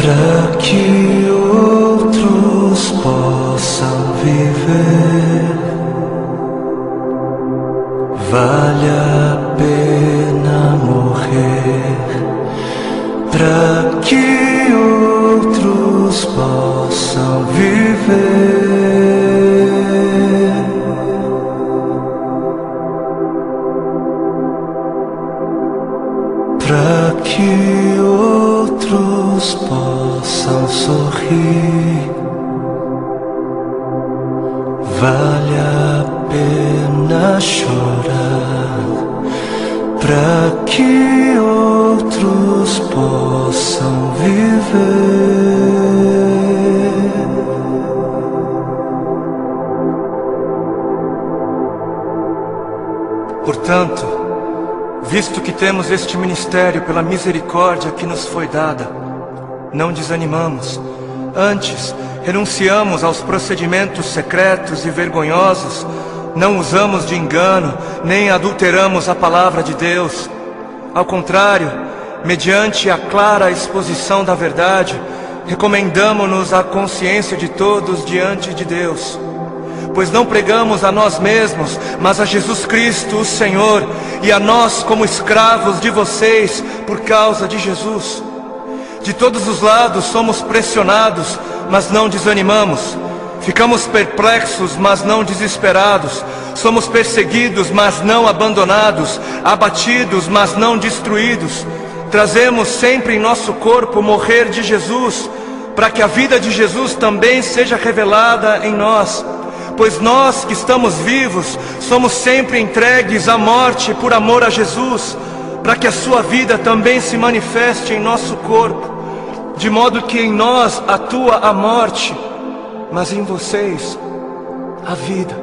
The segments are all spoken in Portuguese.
para que outros possam viver. Vale a pena morrer para que outros possam viver. Para que outros possam sorrir. Vale a pena chorar para que outros possam viver. Portanto, visto que temos este ministério pela misericórdia que nos foi dada, não desanimamos. Antes, renunciamos aos procedimentos secretos e vergonhosos, não usamos de engano, nem adulteramos a palavra de Deus. Ao contrário, mediante a clara exposição da verdade, recomendamo-nos à consciência de todos diante de Deus. Pois não pregamos a nós mesmos, mas a Jesus Cristo, o Senhor, e a nós como escravos de vocês por causa de Jesus. De todos os lados somos pressionados, mas não desanimamos. Ficamos perplexos, mas não desesperados. Somos perseguidos, mas não abandonados. Abatidos, mas não destruídos. Trazemos sempre em nosso corpo o morrer de Jesus, para que a vida de Jesus também seja revelada em nós. Pois nós que estamos vivos, somos sempre entregues à morte por amor a Jesus, para que a sua vida também se manifeste em nosso corpo, de modo que em nós atua a morte, mas em vocês a vida.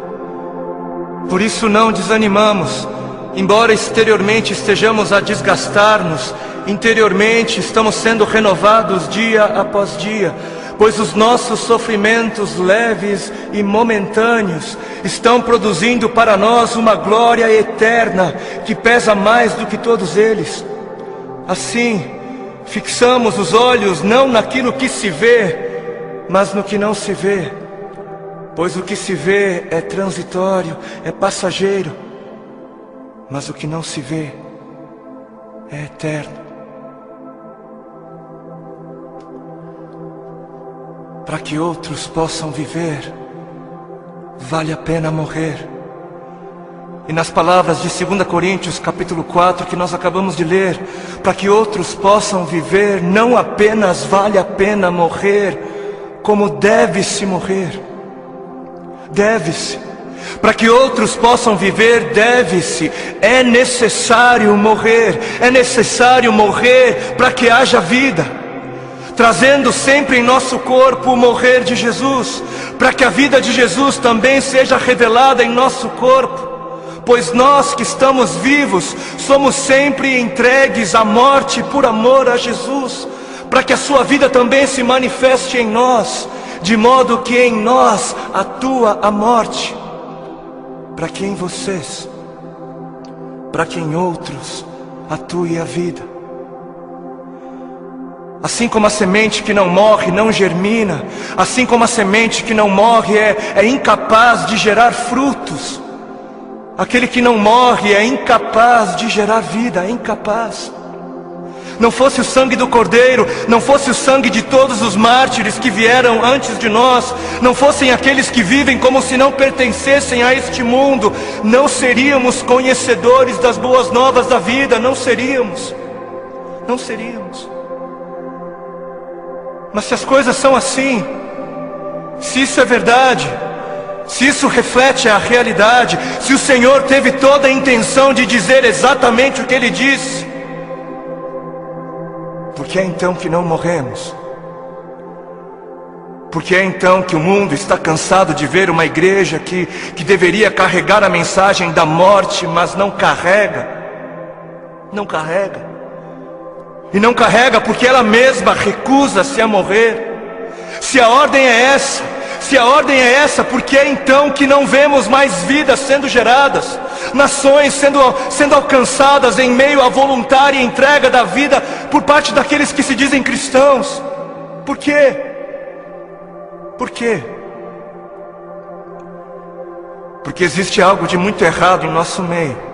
Por isso não desanimamos, embora exteriormente estejamos a desgastar-nos, interiormente estamos sendo renovados dia após dia, pois os nossos sofrimentos leves e momentâneos estão produzindo para nós uma glória eterna que pesa mais do que todos eles. Assim, fixamos os olhos não naquilo que se vê, mas no que não se vê, pois o que se vê é transitório, é passageiro, mas o que não se vê é eterno. Para que outros possam viver, vale a pena morrer. E nas palavras de 2 Coríntios capítulo 4 que nós acabamos de ler, para que outros possam viver, não apenas vale a pena morrer, como deve-se morrer. Deve-se. Para que outros possam viver, deve-se. É necessário morrer. É necessário morrer para que haja vida. Trazendo sempre em nosso corpo o morrer de Jesus, para que a vida de Jesus também seja revelada em nosso corpo. Pois nós que estamos vivos, somos sempre entregues à morte por amor a Jesus, para que a sua vida também se manifeste em nós, de modo que em nós atua a morte, para que em vocês, para que em outros atue a vida. Assim como a semente que não morre não germina, assim como a semente que não morre é incapaz de gerar frutos, aquele que não morre é incapaz de gerar vida, é incapaz. Não fosse o sangue do Cordeiro, não fosse o sangue de todos os mártires que vieram antes de nós, não fossem aqueles que vivem como se não pertencessem a este mundo, não seríamos conhecedores das boas novas da vida, não seríamos. Mas se as coisas são assim, se isso é verdade, se isso reflete a realidade, se o Senhor teve toda a intenção de dizer exatamente o que Ele disse, por que é então que não morremos? Por que é então que o mundo está cansado de ver uma igreja que deveria carregar a mensagem da morte, mas não carrega? Não carrega. E não carrega porque ela mesma recusa-se a morrer. Se a ordem é essa, por que é então que não vemos mais vidas sendo geradas? Nações sendo alcançadas em meio à voluntária entrega da vida por parte daqueles que se dizem cristãos? Por quê? Por quê? Porque existe algo de muito errado em nosso meio.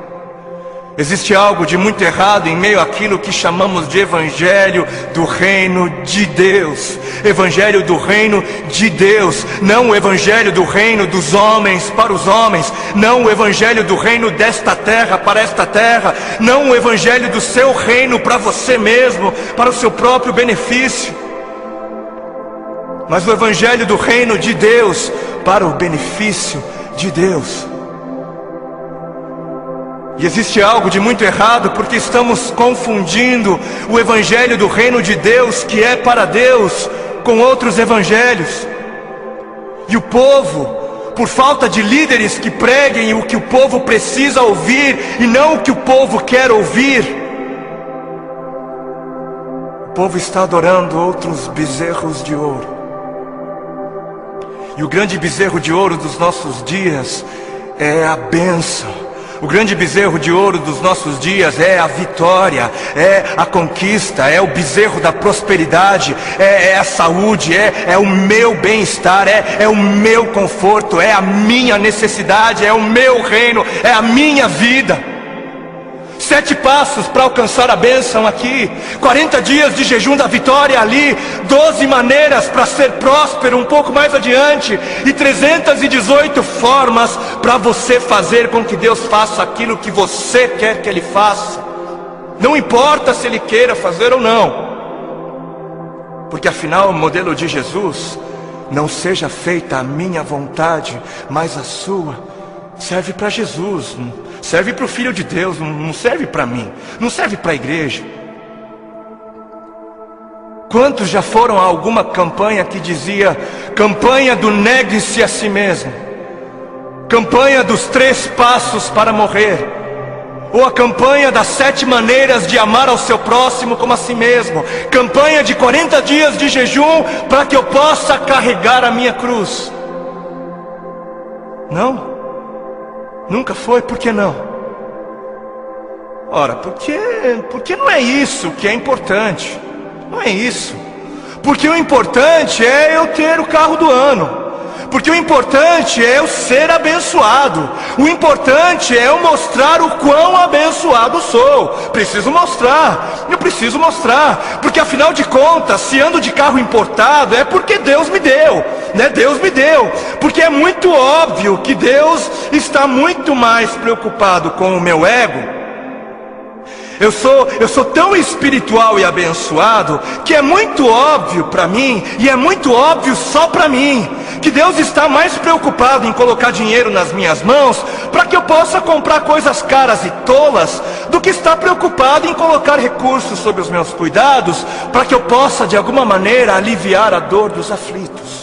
Existe algo de muito errado em meio àquilo que chamamos de Evangelho do Reino de Deus. Evangelho do Reino de Deus. Não o Evangelho do Reino dos homens para os homens. Não o Evangelho do Reino desta terra para esta terra. Não o Evangelho do seu reino para você mesmo, para o seu próprio benefício. Mas o Evangelho do Reino de Deus para o benefício de Deus. E existe algo de muito errado porque estamos confundindo o Evangelho do Reino de Deus, que é para Deus, com outros evangelhos. E o povo, por falta de líderes que preguem o que o povo precisa ouvir e não o que o povo quer ouvir, o povo está adorando outros bezerros de ouro. E o grande bezerro de ouro dos nossos dias é a bênção. O grande bezerro de ouro dos nossos dias é a vitória, é a conquista, é o bezerro da prosperidade, é a saúde, é o meu bem-estar, é o meu conforto, é a minha necessidade, é o meu reino, é a minha vida. 7 passos para alcançar a bênção aqui, 40 dias de jejum da vitória ali, 12 maneiras para ser próspero um pouco mais adiante, e 318 formas para você fazer com que Deus faça aquilo que você quer que Ele faça. Não importa se Ele queira fazer ou não, porque afinal o modelo de Jesus, não seja feita a minha vontade, mas a sua, serve para Jesus, serve para o Filho de Deus, não serve para mim, não serve para a igreja. Quantos já foram a alguma campanha que dizia: campanha do negue-se a si mesmo, campanha dos 3 passos para morrer, ou a campanha das 7 maneiras de amar ao seu próximo como a si mesmo, campanha de 40 dias de jejum para que eu possa carregar a minha cruz? Não? Nunca foi? Por que não? Ora, porque não é isso que é importante. Não é isso. Porque o importante é eu ter o carro do ano. Porque o importante é eu ser abençoado. O importante é eu mostrar o quão abençoado sou. Preciso mostrar. Eu preciso mostrar. Porque afinal de contas, se ando de carro importado, é porque Deus me deu, né? Deus me deu. Porque é muito óbvio que Deus está muito mais preocupado com o meu ego. Eu sou tão espiritual e abençoado que é muito óbvio para mim, e é muito óbvio só para mim, que Deus está mais preocupado em colocar dinheiro nas minhas mãos para que eu possa comprar coisas caras e tolas, do que está preocupado em colocar recursos sob os meus cuidados para que eu possa de alguma maneira aliviar a dor dos aflitos.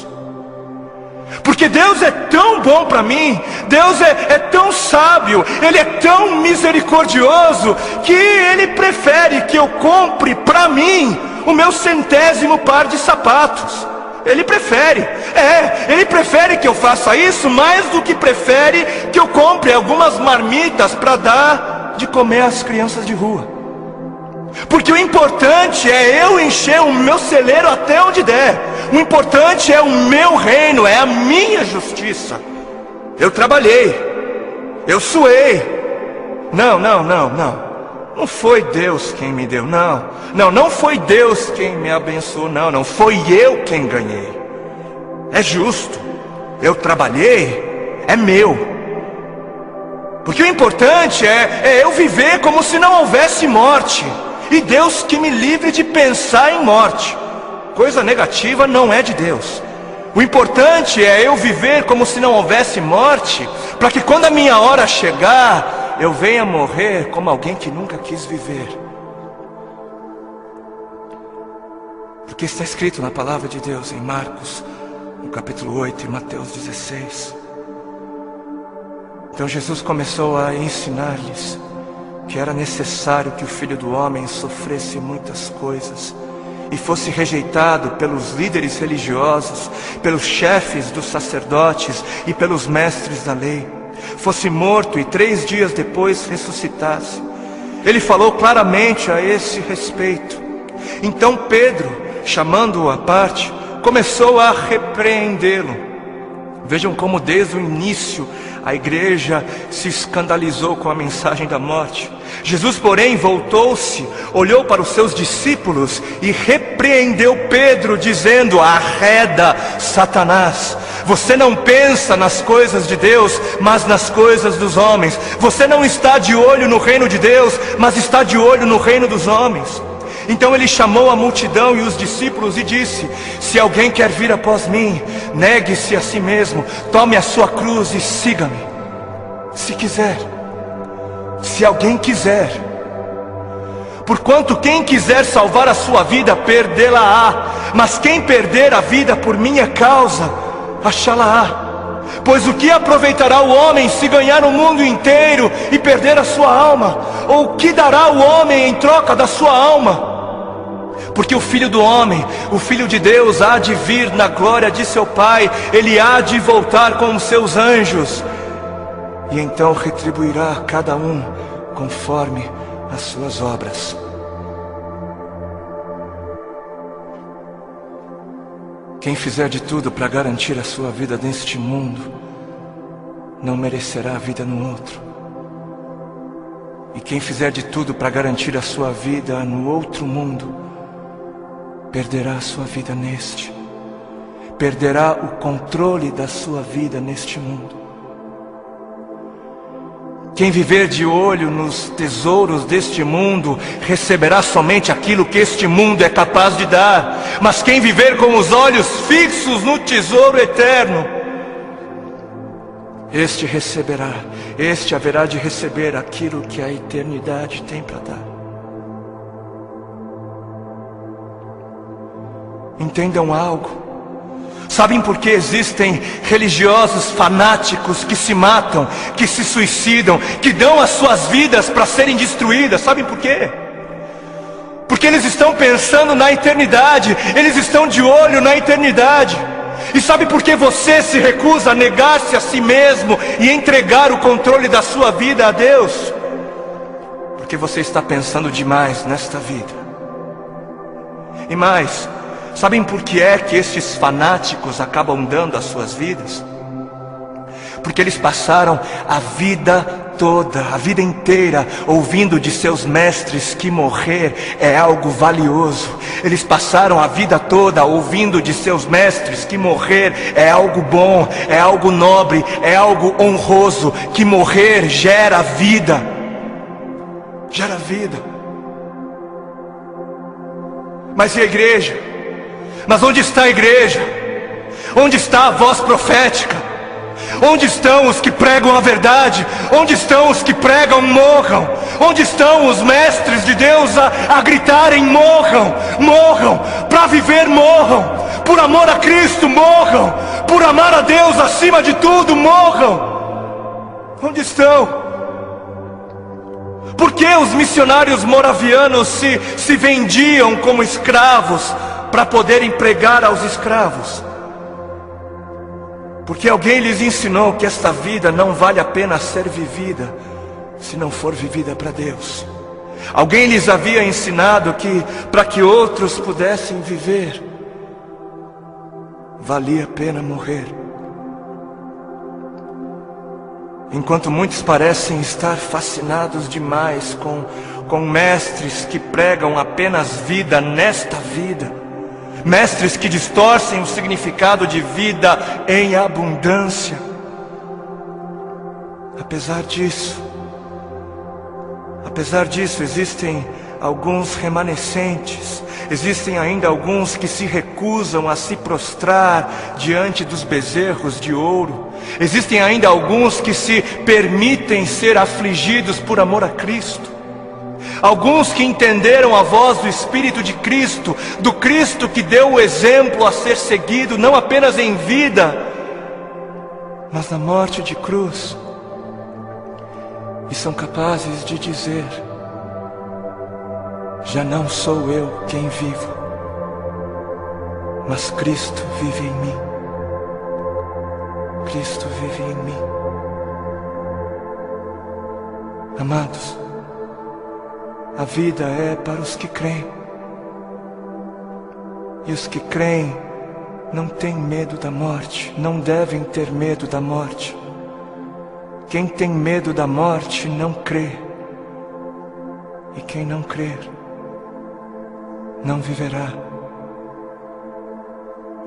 Porque Deus é tão bom para mim, Deus é tão sábio, Ele é tão misericordioso, que Ele prefere que eu compre para mim o meu 100º par de sapatos. Ele prefere, Ele prefere que eu faça isso mais do que prefere que eu compre algumas marmitas para dar de comer às crianças de rua. Porque o importante é eu encher o meu celeiro até onde der. O importante é o meu reino, é a minha justiça. Eu trabalhei, eu suei. Não foi Deus quem me deu, não foi Deus quem me abençoou, não foi eu quem ganhei. É justo, eu trabalhei, é meu. Porque o importante é eu viver como se não houvesse morte. E Deus que me livre de pensar em morte. Coisa negativa não é de Deus. O importante é eu viver como se não houvesse morte, para que quando a minha hora chegar, eu venha morrer como alguém que nunca quis viver. Porque está escrito na palavra de Deus em Marcos, no capítulo 8 e Mateus 16. Então Jesus começou a ensinar-lhes que era necessário que o Filho do Homem sofresse muitas coisas e fosse rejeitado pelos líderes religiosos, pelos chefes dos sacerdotes e pelos mestres da lei, fosse morto e 3 dias depois ressuscitasse. Ele falou claramente a esse respeito. Então Pedro, chamando-o à parte, começou a repreendê-lo. Vejam como desde o início a igreja se escandalizou com a mensagem da morte. Jesus, porém, voltou-se, olhou para os seus discípulos e repreendeu Pedro, dizendo: arreda, Satanás, você não pensa nas coisas de Deus, mas nas coisas dos homens. Você não está de olho no reino de Deus, mas está de olho no reino dos homens. Então ele chamou a multidão e os discípulos e disse: se alguém quer vir após mim, negue-se a si mesmo, tome a sua cruz e siga-me. Se quiser, se alguém quiser. Porquanto quem quiser salvar a sua vida, perdê-la-á. Mas quem perder a vida por minha causa, achá-la-á. Pois o que aproveitará o homem se ganhar o mundo inteiro e perder a sua alma? Ou o que dará o homem em troca da sua alma? Porque o Filho do Homem, o Filho de Deus, há de vir na glória de seu Pai. Ele há de voltar com os seus anjos, e então retribuirá a cada um conforme as suas obras. Quem fizer de tudo para garantir a sua vida neste mundo, não merecerá a vida no outro. E quem fizer de tudo para garantir a sua vida no outro mundo, perderá a sua vida neste. Perderá o controle da sua vida neste mundo. Quem viver de olho nos tesouros deste mundo, receberá somente aquilo que este mundo é capaz de dar. Mas quem viver com os olhos fixos no tesouro eterno, este receberá, este haverá de receber aquilo que a eternidade tem para dar. Entendam algo. Sabem por que existem religiosos fanáticos que se matam, que se suicidam, que dão as suas vidas para serem destruídas? Sabem por quê? Porque eles estão pensando na eternidade, eles estão de olho na eternidade. E sabe por que você se recusa a negar-se a si mesmo e entregar o controle da sua vida a Deus? Porque você está pensando demais nesta vida. E mais, sabem por que é que estes fanáticos acabam dando as suas vidas? Porque eles passaram a vida toda, a vida inteira, ouvindo de seus mestres que morrer é algo valioso. Eles passaram a vida toda ouvindo de seus mestres que morrer é algo bom, é algo nobre, é algo honroso, que morrer gera vida. Gera vida. Mas e a igreja? Mas onde está a igreja? Onde está a voz profética? Onde estão os que pregam a verdade? Onde estão os que pregam morram? Onde estão os mestres de Deus a gritarem morram? Morram, para viver morram, por amor a Cristo morram, por amar a Deus acima de tudo morram. Onde estão? Por que os missionários moravianos se vendiam como escravos para poderem pregar aos escravos? Porque alguém lhes ensinou que esta vida não vale a pena ser vivida se não for vivida para Deus. Alguém lhes havia ensinado que para que outros pudessem viver, valia a pena morrer. Enquanto muitos parecem estar fascinados demais com mestres que pregam apenas vida nesta vida, mestres que distorcem o significado de vida em abundância. Apesar disso, existem alguns remanescentes, existem ainda alguns que se recusam a se prostrar diante dos bezerros de ouro, existem ainda alguns que se permitem ser afligidos por amor a Cristo. Alguns que entenderam a voz do Espírito de Cristo, do Cristo que deu o exemplo a ser seguido, não apenas em vida, mas na morte de cruz, e são capazes de dizer: já não sou eu quem vivo, mas Cristo vive em mim. Cristo vive em mim. Amados, a vida é para os que creem, E os que creem não têm medo da morte, não devem ter medo da morte. Quem tem medo da morte não crê. E quem não crer, não viverá.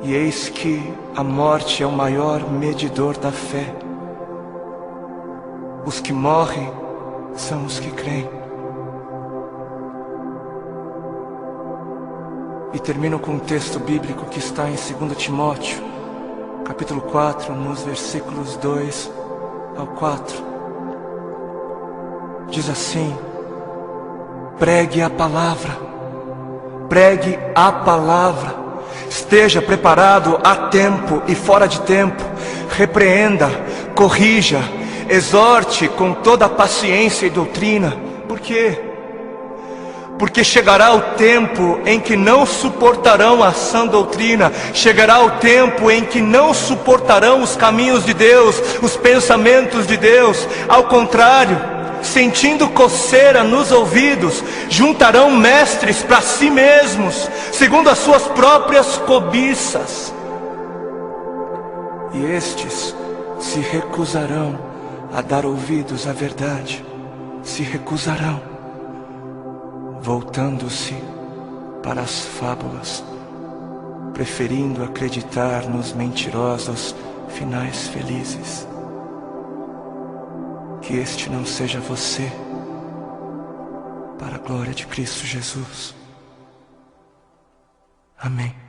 E eis que a morte é o maior medidor da fé. Os que morrem são os que creem. E termino com um texto bíblico que está em 2 Timóteo, capítulo 4, nos versículos 2 ao 4. Diz assim: pregue a palavra, pregue a palavra, esteja preparado a tempo e fora de tempo, repreenda, corrija, exorte com toda a paciência e doutrina. Por quê? Porque chegará o tempo em que não suportarão a sã doutrina, chegará o tempo em que não suportarão os caminhos de Deus, os pensamentos de Deus. Ao contrário, sentindo coceira nos ouvidos, juntarão mestres para si mesmos, segundo as suas próprias cobiças. E estes se recusarão a dar ouvidos à verdade, se recusarão, voltando-se para as fábulas, preferindo acreditar nos mentirosos finais felizes. Que este não seja você, para a glória de Cristo Jesus. Amém.